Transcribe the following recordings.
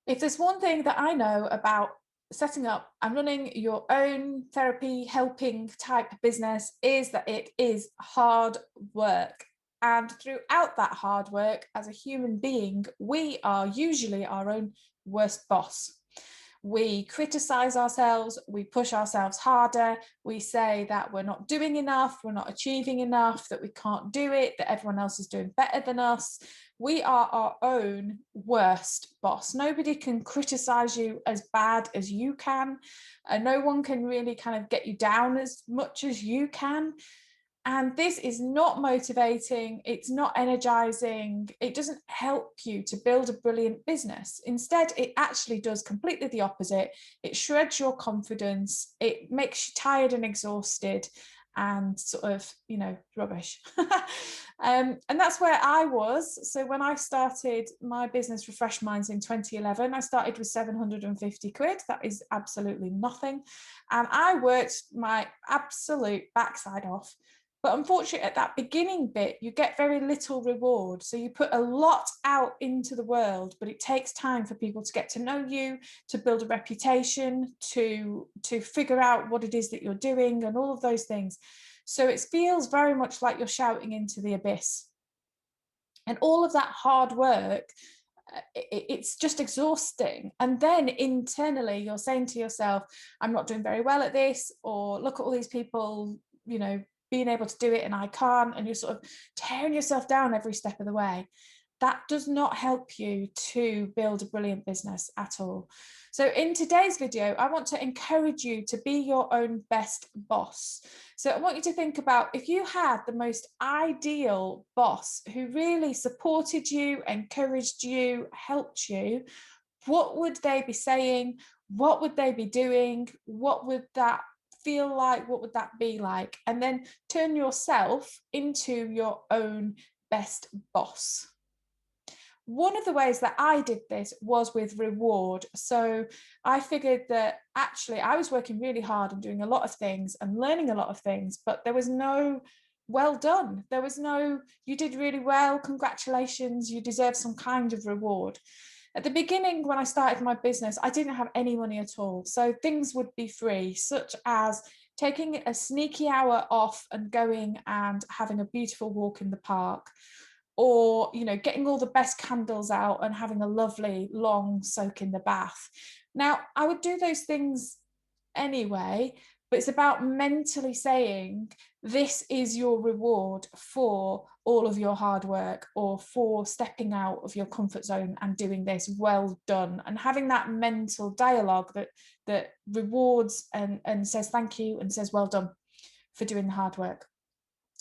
If there's one thing that I know about setting up and running your own therapy helping type business is that it is hard work. And throughout that hard work, as a human being, we are usually our own worst boss. We criticize ourselves, we push ourselves harder, we say that we're not doing enough, we're not achieving enough, that we can't do it, that everyone else is doing better than us. We are our own worst boss. Nobody can criticize you as bad as you can. No one can really kind of get you down as much as you can. And this is not motivating, it's not energizing, it doesn't help you to build a brilliant business. Instead, it actually does completely the opposite. It shreds your confidence, it makes you tired and exhausted and sort of, rubbish. And that's where I was. So when I started my business, Refresh Minds, in 2011, I started with 750 quid. That is absolutely nothing. And I worked my absolute backside off. But unfortunately, at that beginning bit, you get very little reward. So you put a lot out into the world, but it takes time for people to get to know you, to build a reputation, to figure out what it is that you're doing and all of those things. So it feels very much like you're shouting into the abyss. And all of that hard work, it's just exhausting. And then internally, you're saying to yourself, I'm not doing very well at this, or look at all these people, being able to do it and I can't, and you're sort of tearing yourself down every step of the way. That does not help you to build a brilliant business at all. So in today's video, I want to encourage you to be your own best boss. So I want you to think about, if you had the most ideal boss who really supported you, encouraged you, helped you, what would they be saying? What would they be doing? What would that feel like? What would that be like? And then turn yourself into your own best boss. One of the ways that I did this was with reward. So I figured that actually I was working really hard and doing a lot of things and learning a lot of things, but there was no well done. There was no, you did really well, congratulations, you deserve some kind of reward. At the beginning, when I started my business, I didn't have any money at all. So things would be free, such as taking a sneaky hour off and going and having a beautiful walk in the park, or getting all the best candles out and having a lovely long soak in the bath. Now, I would do those things anyway, but it's about mentally saying, this is your reward for all of your hard work, or for stepping out of your comfort zone and doing this. Well done. And having that mental dialogue that rewards and says thank you and says well done for doing the hard work.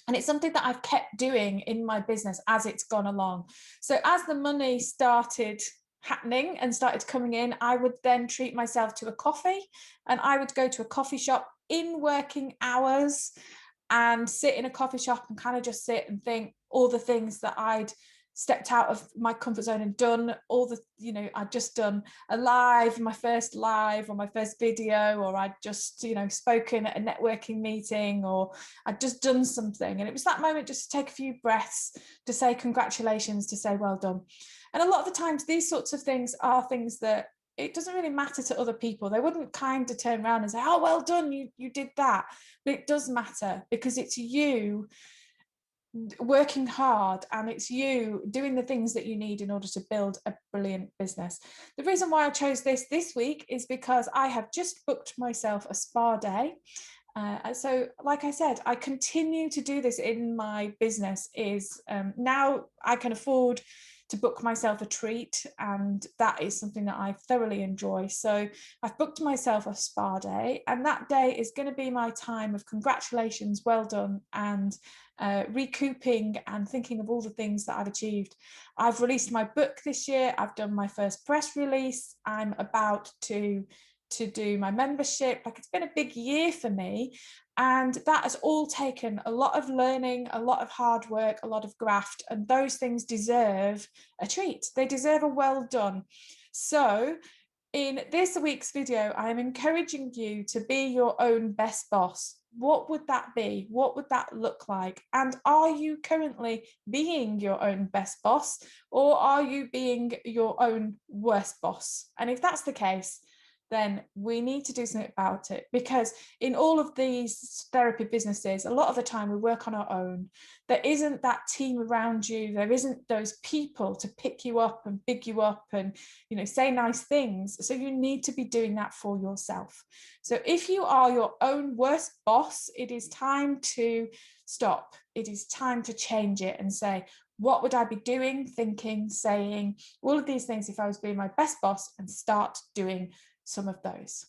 And it's something that I've kept doing in my business as it's gone along. So as the money started happening and started coming in, I would then treat myself to a coffee, and I would go to a coffee shop in working hours and sit in a coffee shop and kind of just sit and think all the things that I'd stepped out of my comfort zone and done. All the, I'd just done a live, my first live, or my first video, or I'd just, spoken at a networking meeting, or I'd just done something. And it was that moment just to take a few breaths, to say congratulations, to say well done. And a lot of the times these sorts of things are things that it doesn't really matter to other people. They wouldn't kind of turn around and say, oh, well done, you did that. But it does matter, because it's you working hard, and it's you doing the things that you need in order to build a brilliant business. The reason why I chose this week is because I have just booked myself a spa day. So like I said, I continue to do this in my business. Now I can afford to book myself a treat, and that is something that I thoroughly enjoy. So I've booked myself a spa day, and that day is going to be my time of congratulations, well done, and recouping and thinking of all the things that I've achieved. I've released my book this year. I've done my first press release. I'm about to do my membership. Like, it's been a big year for me, and that has all taken a lot of learning, a lot of hard work, a lot of graft, and those things deserve a treat. They deserve a well done. So in this week's video, I'm encouraging you to be your own best boss. what would that be? What would that look like? And are you currently being your own best boss, or are you being your own worst boss? And if that's the case, then we need to do something about it, because in all of these therapy businesses, a lot of the time we work on our own. There isn't that team around you. There isn't those people to pick you up and big you up and, say nice things. So you need to be doing that for yourself. So if you are your own worst boss, it is time to stop. It is time to change it and say, what would I be doing, thinking, saying, all of these things if I was being my best boss, and start doing some of those.